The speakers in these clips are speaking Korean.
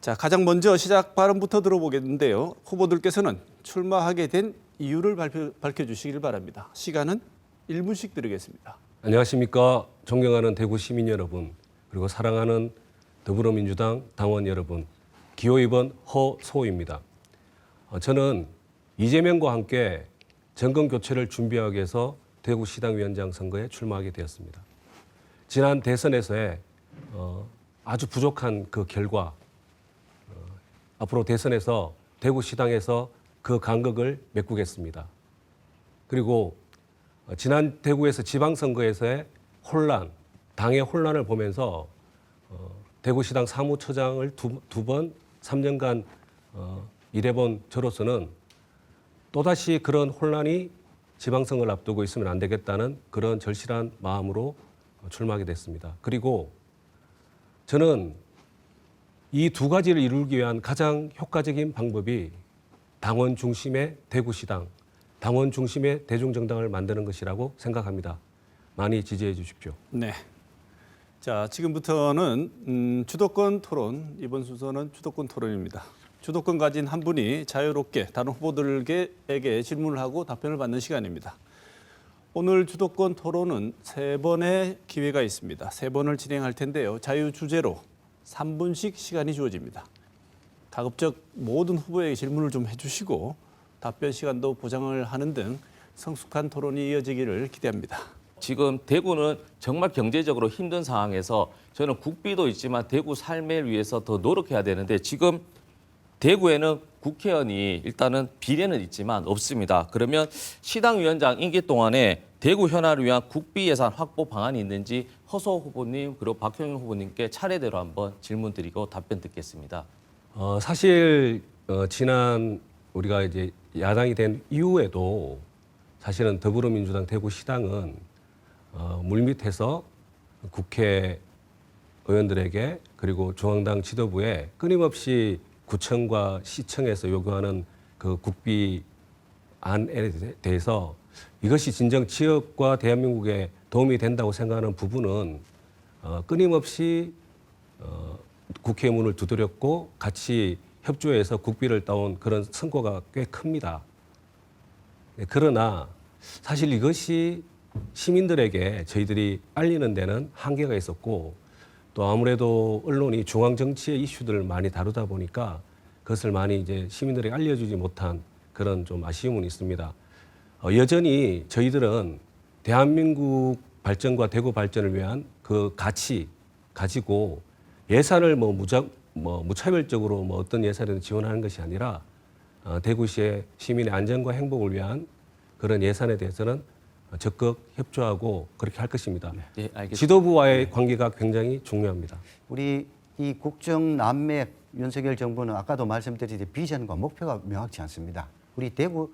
자, 가장 먼저 시작 발언부터 들어보겠는데요. 후보들께서는 출마하게 된 이유를 밝혀주시길 바랍니다. 시간은 1분씩 드리겠습니다. 안녕하십니까. 존경하는 대구 시민 여러분, 그리고 사랑하는 더불어민주당 당원 여러분, 기호 2번 허소호입니다. 저는 이재명과 함께 정권 교체를 준비하기 위해서 대구시당위원장 선거에 출마하게 되었습니다. 지난 대선에서의 아주 부족한 그 결과, 앞으로 대선에서 대구시당에서 그 간극을 메꾸겠습니다. 그리고 지난 대구에서 지방선거에서의 혼란, 당의 혼란을 보면서 대구시당 사무처장을 두 번 3년간 일해본 저로서는 또다시 그런 혼란이 지방선거를 앞두고 있으면 안 되겠다는 그런 절실한 마음으로 출마하게 됐습니다. 그리고 저는 이 두 가지를 이루기 위한 가장 효과적인 방법이 당원 중심의 대구시당, 당원 중심의 대중정당을 만드는 것이라고 생각합니다. 많이 지지해 주십시오. 네. 자, 지금부터는 주도권 토론, 이번 순서는 주도권 토론입니다. 주도권 가진 한 분이 자유롭게 다른 후보들에게 질문을 하고 답변을 받는 시간입니다. 오늘 주도권 토론은 3번의 기회가 있습니다. 3번을 진행할 텐데요. 자유 주제로 3분씩 시간이 주어집니다. 가급적 모든 후보에게 질문을 좀 해주시고 답변 시간도 보장을 하는 등 성숙한 토론이 이어지기를 기대합니다. 지금 대구는 정말 경제적으로 힘든 상황에서 저는 국비도 있지만 대구 삶을 위해서 더 노력해야 되는데 지금 대구에는 국회의원이 일단은 비례는 있지만 없습니다. 그러면 시당위원장 임기 동안에 대구 현안을 위한 국비 예산 확보 방안이 있는지 허소 후보님 그리고 박형영 후보님께 차례대로 한번 질문 드리고 답변 듣겠습니다. 사실 지난 우리가 이제 야당이 된 이후에도 사실은 더불어민주당 대구시당은 물밑에서 국회의원들에게 그리고 중앙당 지도부에 끊임없이 구청과 시청에서 요구하는 그 국비안에 대해서 이것이 진정 지역과 대한민국에 도움이 된다고 생각하는 부분은 끊임없이 국회 문을 두드렸고 같이 협조해서 국비를 따온 그런 성과가 꽤 큽니다. 그러나 사실 이것이 시민들에게 저희들이 알리는 데는 한계가 있었고 또 아무래도 언론이 중앙 정치의 이슈들을 많이 다루다 보니까 그것을 많이 이제 시민들에게 알려주지 못한 그런 좀 아쉬움은 있습니다. 여전히 저희들은 대한민국 발전과 대구 발전을 위한 그 가치 가지고 예산을 무차별적으로 어떤 예산을 지원하는 것이 아니라 대구시의 시민의 안전과 행복을 위한 그런 예산에 대해서는 적극 협조하고 그렇게 할 것입니다. 네, 알겠습니다. 지도부와의 관계가 굉장히 중요합니다. 우리 이 국정 난맥 윤석열 정부는 아까도 말씀드렸듯이 비전과 목표가 명확치 않습니다. 우리 대구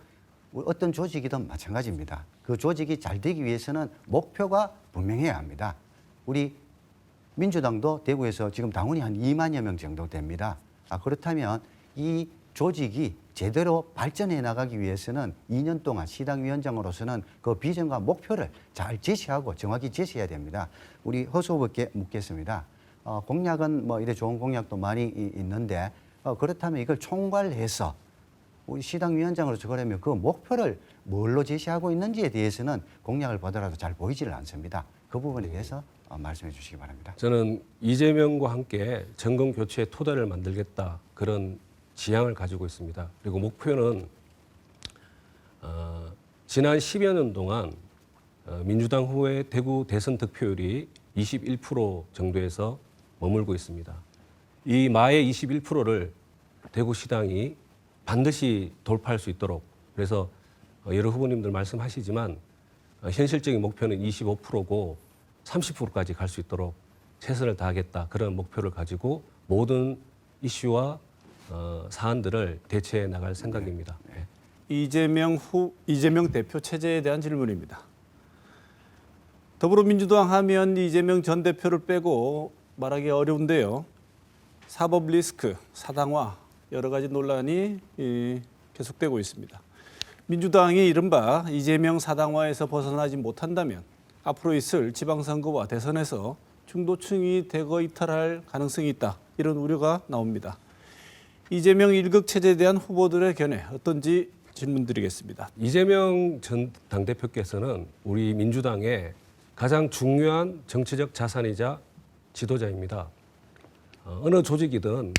어떤 조직이든 마찬가지입니다. 그 조직이 잘 되기 위해서는 목표가 분명해야 합니다. 우리 민주당도 대구에서 지금 당원이 한 2만여 명 정도 됩니다. 그렇다면 이 조직이 제대로 발전해 나가기 위해서는 2년 동안 시당위원장으로서는 그 비전과 목표를 잘 제시하고 정확히 제시해야 됩니다. 우리 허수 후보께 묻겠습니다. 공약은 이래 좋은 공약도 많이 있는데 그렇다면 이걸 총괄해서 우리 시당위원장으로서 그러면 그 목표를 뭘로 제시하고 있는지에 대해서는 공약을 보더라도 잘 보이지를 않습니다. 그 부분에 대해서 말씀해 주시기 바랍니다. 저는 이재명과 함께 정권 교체의 토대를 만들겠다 그런 지향을 가지고 있습니다. 그리고 목표는 지난 10여 년 동안 민주당 후보의 대구 대선 득표율이 21% 정도에서 머물고 있습니다. 이 마의 21%를 대구시당이 반드시 돌파할 수 있도록 그래서 여러 후보님들 말씀하시지만 현실적인 목표는 25%고 30%까지 갈 수 있도록 최선을 다하겠다 그런 목표를 가지고 모든 이슈와 사안들을 대처해 나갈 생각입니다. 네. 이재명 대표 체제에 대한 질문입니다. 더불어민주당 하면 이재명 전 대표를 빼고 말하기 어려운데요. 사법 리스크, 사당화 여러 가지 논란이 계속되고 있습니다. 민주당이 이른바 이재명 사당화에서 벗어나지 못한다면 앞으로 있을 지방선거와 대선에서 중도층이 대거 이탈할 가능성이 있다. 이런 우려가 나옵니다. 이재명 일극 체제에 대한 후보들의 견해 어떤지 질문드리겠습니다. 이재명 전 당대표께서는 우리 민주당의 가장 중요한 정치적 자산이자 지도자입니다. 어느 조직이든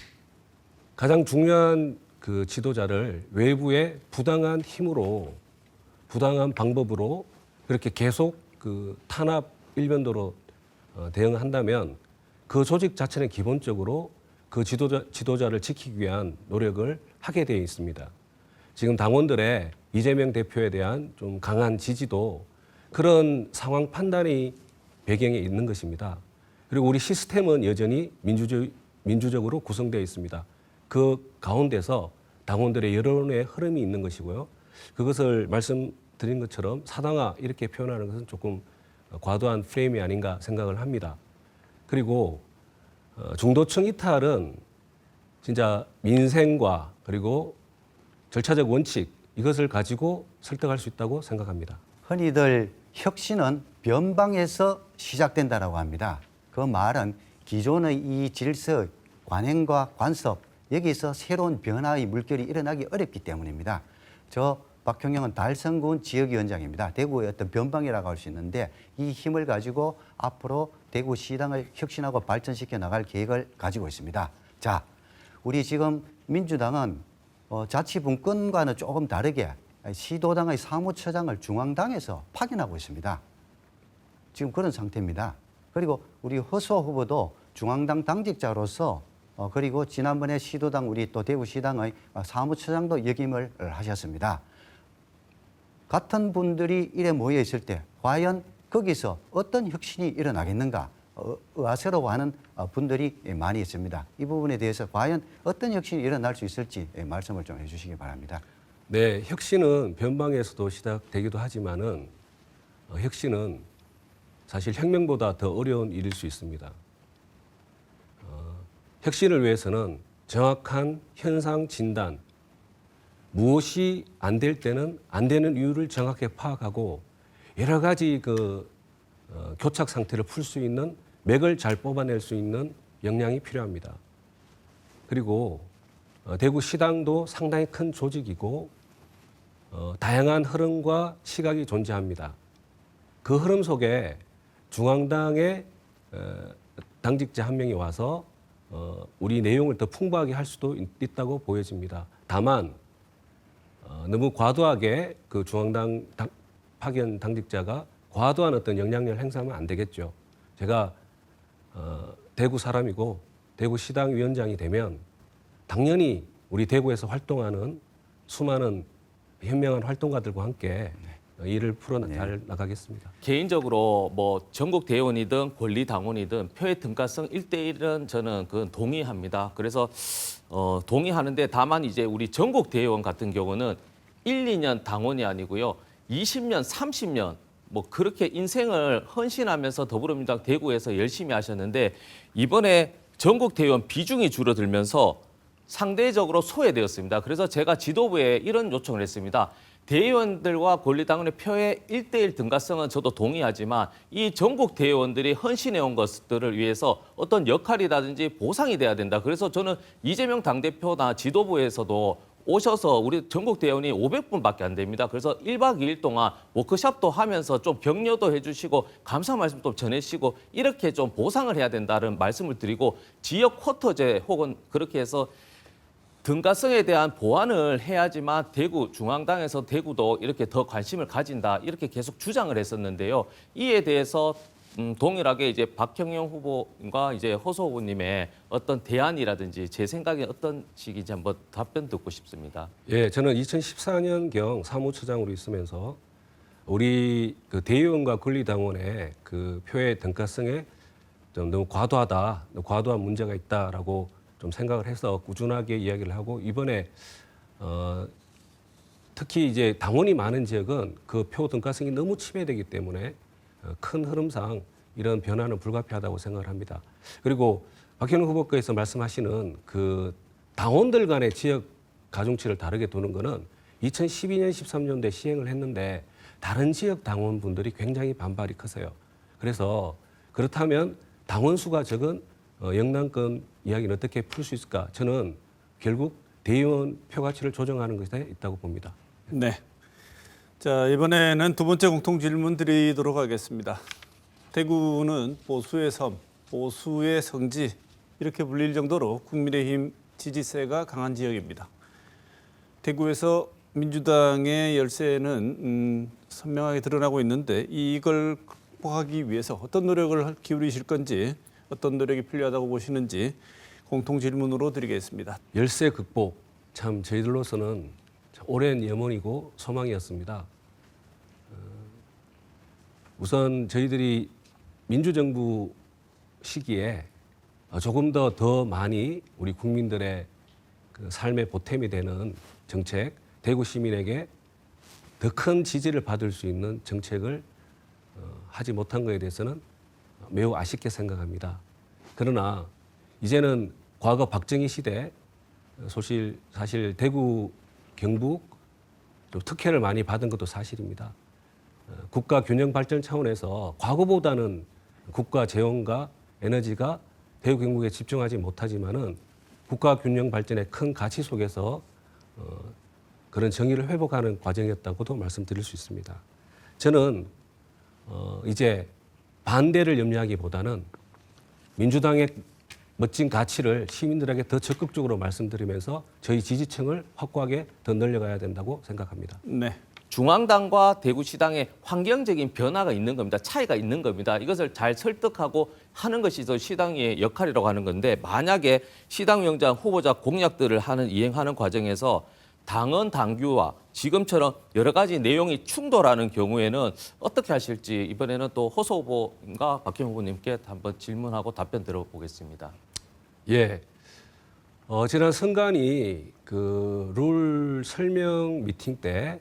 가장 중요한 그 지도자를 외부의 부당한 힘으로, 부당한 방법으로 그렇게 계속 그 탄압 일변도로 대응한다면 그 조직 자체는 기본적으로 그 지도자를 지키기 위한 노력을 하게 되어 있습니다. 지금 당원들의 이재명 대표에 대한 좀 강한 지지도 그런 상황 판단이 배경에 있는 것입니다. 그리고 우리 시스템은 여전히 민주적으로 구성되어 있습니다. 그 가운데서 당원들의 여론의 흐름이 있는 것이고요. 그것을 말씀드린 것처럼 사당화 이렇게 표현하는 것은 조금 과도한 프레임이 아닌가 생각을 합니다. 그리고 중도층 이탈은 진짜 민생과 그리고 절차적 원칙 이것을 가지고 설득할 수 있다고 생각합니다. 흔히들 혁신은 변방에서 시작된다라고 합니다. 그 말은 기존의 이 질서, 관행과 관습 여기서 새로운 변화의 물결이 일어나기 어렵기 때문입니다. 저 박형영은 달성군 지역위원장입니다. 대구의 어떤 변방이라고 할 수 있는데 이 힘을 가지고 앞으로 대구시당을 혁신하고 발전시켜 나갈 계획을 가지고 있습니다. 자, 우리 지금 민주당은 자치분권과는 조금 다르게 시도당의 사무처장을 중앙당에서 파견하고 있습니다. 지금 그런 상태입니다. 그리고 우리 허수아 후보도 중앙당 당직자로서 그리고 지난번에 시도당 우리 또 대구시당의 사무처장도 역임을 하셨습니다. 같은 분들이 이래 모여 있을 때 과연 거기서 어떤 혁신이 일어나겠는가 의아스러워하는 분들이 많이 있습니다. 이 부분에 대해서 과연 어떤 혁신이 일어날 수 있을지 말씀을 좀 해주시기 바랍니다. 네, 혁신은 변방에서도 시작되기도 하지만은 혁신은 사실 혁명보다 더 어려운 일일 수 있습니다. 혁신을 위해서는 정확한 현상 진단, 무엇이 안 될 때는 안 되는 이유를 정확하게 파악하고 여러 가지 교착 상태를 풀 수 있는 맥을 잘 뽑아낼 수 있는 역량이 필요합니다. 그리고 대구시당도 상당히 큰 조직이고 다양한 흐름과 시각이 존재합니다. 그 흐름 속에 중앙당의 당직자 한 명이 와서 우리 내용을 더 풍부하게 할 수도 있다고 보여집니다. 다만 너무 과도하게 그 중앙당 파견 당직자가 과도한 어떤 영향력을 행사하면 안 되겠죠. 제가 대구 사람이고 대구시당 위원장이 되면 당연히 우리 대구에서 활동하는 수많은 현명한 활동가들과 함께 일을 풀어잘 나가겠습니다. 개인적으로 뭐 전국 대의원이든 권리 당원이든 표의 등가성 1대1은 저는 그건 동의합니다. 그래서 동의하는데 다만 이제 우리 전국 대의원 같은 경우는 1, 2년 당원이 아니고요. 20년, 30년 뭐 그렇게 인생을 헌신하면서 더불어민주당 대구에서 열심히 하셨는데 이번에 전국 대의원 비중이 줄어들면서 상대적으로 소외되었습니다. 그래서 제가 지도부에 이런 요청을 했습니다. 대의원들과 권리당원의 표의 1대1 등가성은 저도 동의하지만 이 전국 대의원들이 헌신해온 것들을 위해서 어떤 역할이라든지 보상이 돼야 된다. 그래서 저는 이재명 당대표나 지도부에서도 오셔서 우리 전국 대의원이 500분밖에 안 됩니다. 그래서 1박 2일 동안 워크숍도 하면서 좀 격려도 해주시고 감사 말씀도 전해주시고 이렇게 좀 보상을 해야 된다는 말씀을 드리고 지역 쿼터제 혹은 그렇게 해서 등가성에 대한 보완을 해야지만 대구 중앙당에서 대구도 이렇게 더 관심을 가진다 이렇게 계속 주장을 했었는데요. 이에 대해서 동일하게 이제 박형영 후보과 이제 허수 후보님의 어떤 대안이라든지 제 생각에 어떤 식인지 한번 답변 듣고 싶습니다. 예, 저는 2014년경 사무처장으로 있으면서 우리 그 대의원과 권리당원의 그 표의 등가성에 좀 너무 과도하다, 과도한 문제가 있다라고 좀 생각을 해서 꾸준하게 이야기를 하고 이번에 특히 이제 당원이 많은 지역은 그 표 등가성이 너무 침해되기 때문에 큰 흐름상 이런 변화는 불가피하다고 생각을 합니다. 그리고 박현우 후보께서 말씀하시는 그 당원들 간의 지역 가중치를 다르게 두는 거는 2012년, 13년도에 시행을 했는데 다른 지역 당원분들이 굉장히 반발이 크세요. 그래서 그렇다면 당원 수가 적은 영남권 이야기는 어떻게 풀 수 있을까? 저는 결국 대의원 표 가치를 조정하는 것에 있다고 봅니다. 네. 자, 이번에는 두 번째 공통 질문 드리도록 하겠습니다. 대구는 보수의 섬, 보수의 성지 이렇게 불릴 정도로 국민의힘 지지세가 강한 지역입니다. 대구에서 민주당의 열세는 선명하게 드러나고 있는데 이걸 극복하기 위해서 어떤 노력을 기울이실 건지, 어떤 노력이 필요하다고 보시는지 공통 질문으로 드리겠습니다. 열세 극복, 참 저희들로서는 참 오랜 염원이고 소망이었습니다. 우선 저희들이 민주정부 시기에 조금 더 많이 우리 국민들의 그 삶의 보탬이 되는 정책, 대구 시민에게 더 큰 지지를 받을 수 있는 정책을 하지 못한 것에 대해서는 매우 아쉽게 생각합니다. 그러나 이제는 과거 박정희 시대 사실 대구, 경북 또 특혜를 많이 받은 것도 사실입니다. 국가 균형 발전 차원에서 과거보다는 국가 재원과 에너지가 대구 경북에 집중하지 못하지만은 국가 균형 발전의 큰 가치 속에서 그런 정의를 회복하는 과정이었다고도 말씀드릴 수 있습니다. 저는 이제 반대를 염려하기보다는 민주당의 멋진 가치를 시민들에게 더 적극적으로 말씀드리면서 저희 지지층을 확고하게 더 늘려가야 된다고 생각합니다. 네. 중앙당과 대구시당의 환경적인 변화가 있는 겁니다. 차이가 있는 겁니다. 이것을 잘 설득하고 하는 것이 저 시당의 역할이라고 하는 건데 만약에 시당위원장 후보자 공약들을 이행하는 과정에서 당헌 당규와 지금처럼 여러 가지 내용이 충돌하는 경우에는 어떻게 하실지 이번에는 또 호소 후보가 박형 후보님께 한번 질문하고 답변 들어보겠습니다. 예. 지난 선관위 그 룰 설명 미팅 때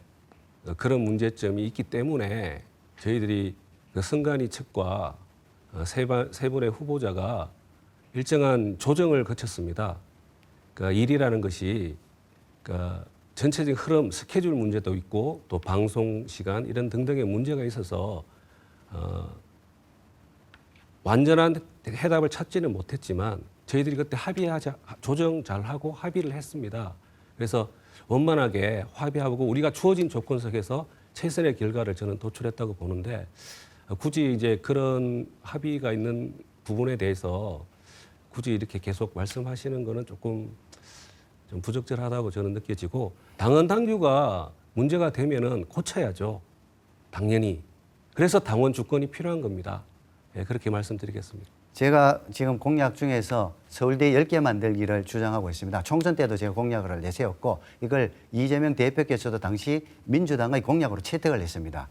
그런 문제점이 있기 때문에 저희들이 그 선관위 측과 세 분의 후보자가 일정한 조정을 거쳤습니다. 그러니까 일이라는 것이 그러니까 전체적인 흐름, 스케줄 문제도 있고 또 방송 시간 이런 등등의 문제가 있어서 완전한 해답을 찾지는 못했지만 저희들이 그때 조정 잘 하고 합의를 했습니다. 그래서 원만하게 합의하고 우리가 주어진 조건 속에서 최선의 결과를 저는 도출했다고 보는데 굳이 이제 그런 합의가 있는 부분에 대해서 굳이 이렇게 계속 말씀하시는 거는 조금 좀 부적절하다고 저는 느껴지고 당헌 당규가 문제가 되면은 고쳐야죠. 당연히. 그래서 당원 주권이 필요한 겁니다. 예, 그렇게 말씀드리겠습니다. 제가 지금 공약 중에서 서울대 10개 만들기를 주장하고 있습니다. 총선 때도 제가 공약을 내세웠고 이걸 이재명 대표께서도 당시 민주당의 공약으로 채택을 했습니다.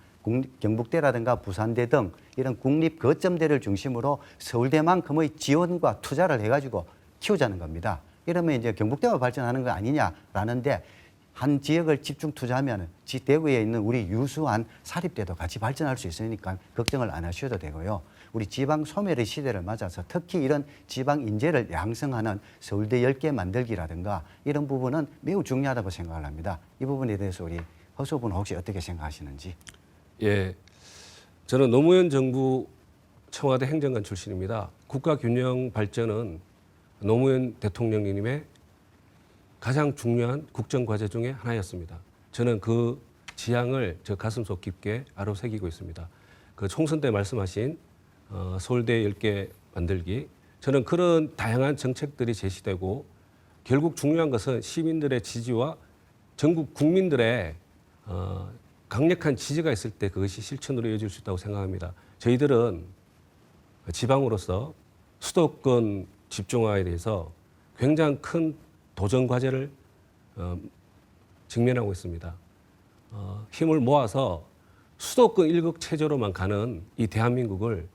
경북대라든가 부산대 등 이런 국립 거점대를 중심으로 서울대만큼의 지원과 투자를 해가지고 키우자는 겁니다. 이러면 이제 경북대가 발전하는 거 아니냐라는데 한 지역을 집중 투자하면 대구에 있는 우리 유수한 사립대도 같이 발전할 수 있으니까 걱정을 안 하셔도 되고요. 우리 지방 소멸의 시대를 맞아서 특히 이런 지방 인재를 양성하는 서울대 10개 만들기라든가 이런 부분은 매우 중요하다고 생각을 합니다. 이 부분에 대해서 우리 허수 후보는 혹시 어떻게 생각하시는지? 예, 저는 노무현 정부 청와대 행정관 출신입니다. 국가균형 발전은 노무현 대통령님의 가장 중요한 국정과제 중에 하나였습니다. 저는 그 지향을 저 가슴속 깊게 아로새기고 있습니다. 그 총선 때 말씀하신 서울대 10개 만들기, 저는 그런 다양한 정책들이 제시되고 결국 중요한 것은 시민들의 지지와 전국 국민들의 강력한 지지가 있을 때 그것이 실천으로 이어질 수 있다고 생각합니다. 저희들은 지방으로서 수도권 집중화에 대해서 굉장히 큰 도전 과제를 직면하고 있습니다. 힘을 모아서 수도권 일극 체제로만 가는 이 대한민국을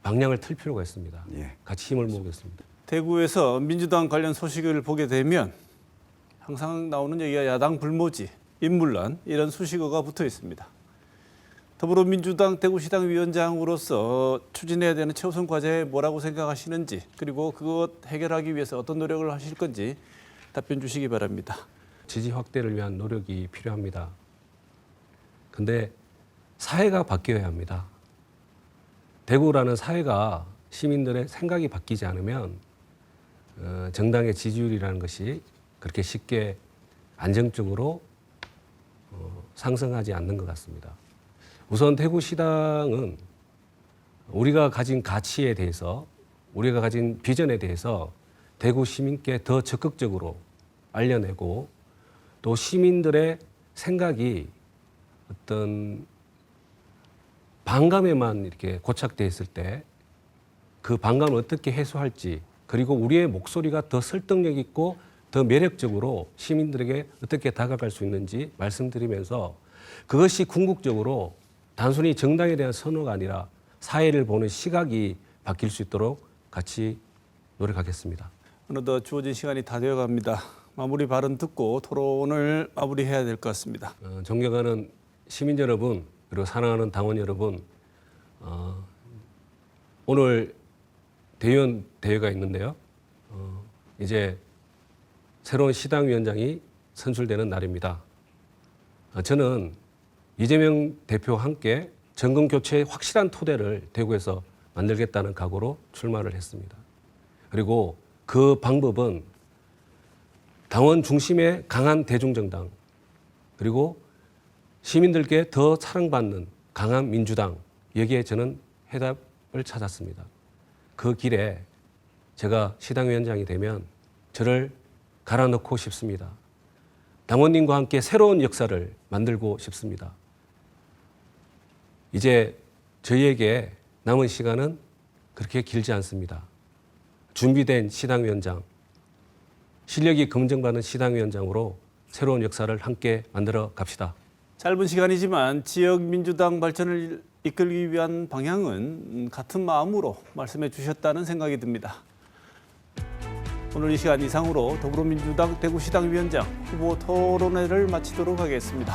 방향을 틀 필요가 있습니다. 예. 같이 힘을 모으겠습니다. 대구에서 민주당 관련 소식을 보게 되면 항상 나오는 얘기가 야당 불모지, 인물난 이런 수식어가 붙어 있습니다. 더불어민주당 대구시당 위원장으로서 추진해야 되는 최우선 과제 뭐라고 생각하시는지 그리고 그것 해결하기 위해서 어떤 노력을 하실 건지 답변 주시기 바랍니다. 지지 확대를 위한 노력이 필요합니다. 근데 사회가 바뀌어야 합니다. 대구라는 사회가 시민들의 생각이 바뀌지 않으면 정당의 지지율이라는 것이 그렇게 쉽게 안정적으로 상승하지 않는 것 같습니다. 우선 대구시당은 우리가 가진 가치에 대해서, 우리가 가진 비전에 대해서 대구 시민께 더 적극적으로 알려내고, 또 시민들의 생각이 어떤 반감에만 이렇게 고착돼 있을 때 그 반감을 어떻게 해소할지, 그리고 우리의 목소리가 더 설득력 있고 더 매력적으로 시민들에게 어떻게 다가갈 수 있는지 말씀드리면서, 그것이 궁극적으로 단순히 정당에 대한 선호가 아니라 사회를 보는 시각이 바뀔 수 있도록 같이 노력하겠습니다. 어느덧 주어진 시간이 다 되어갑니다. 마무리 발언 듣고 토론을 마무리해야 될 것 같습니다. 존경하는 시민 여러분, 그리고 사랑하는 당원 여러분, 오늘 대의원 대회가 있는데요. 이제 새로운 시당위원장이 선출되는 날입니다. 저는 이재명 대표와 함께 정권 교체의 확실한 토대를 대구에서 만들겠다는 각오로 출마를 했습니다. 그리고 그 방법은 당원 중심의 강한 대중정당, 그리고 시민들께 더 사랑받는 강한 민주당, 여기에 저는 해답을 찾았습니다. 그 길에 제가 시당위원장이 되면 저를 갈아 넣고 싶습니다. 당원님과 함께 새로운 역사를 만들고 싶습니다. 이제 저희에게 남은 시간은 그렇게 길지 않습니다. 준비된 시당위원장, 실력이 검증받은 시당위원장으로 새로운 역사를 함께 만들어 갑시다. 짧은 시간이지만 지역 민주당 발전을 이끌기 위한 방향은 같은 마음으로 말씀해 주셨다는 생각이 듭니다. 오늘 이 시간 이상으로 더불어민주당 대구시당위원장 후보 토론회를 마치도록 하겠습니다.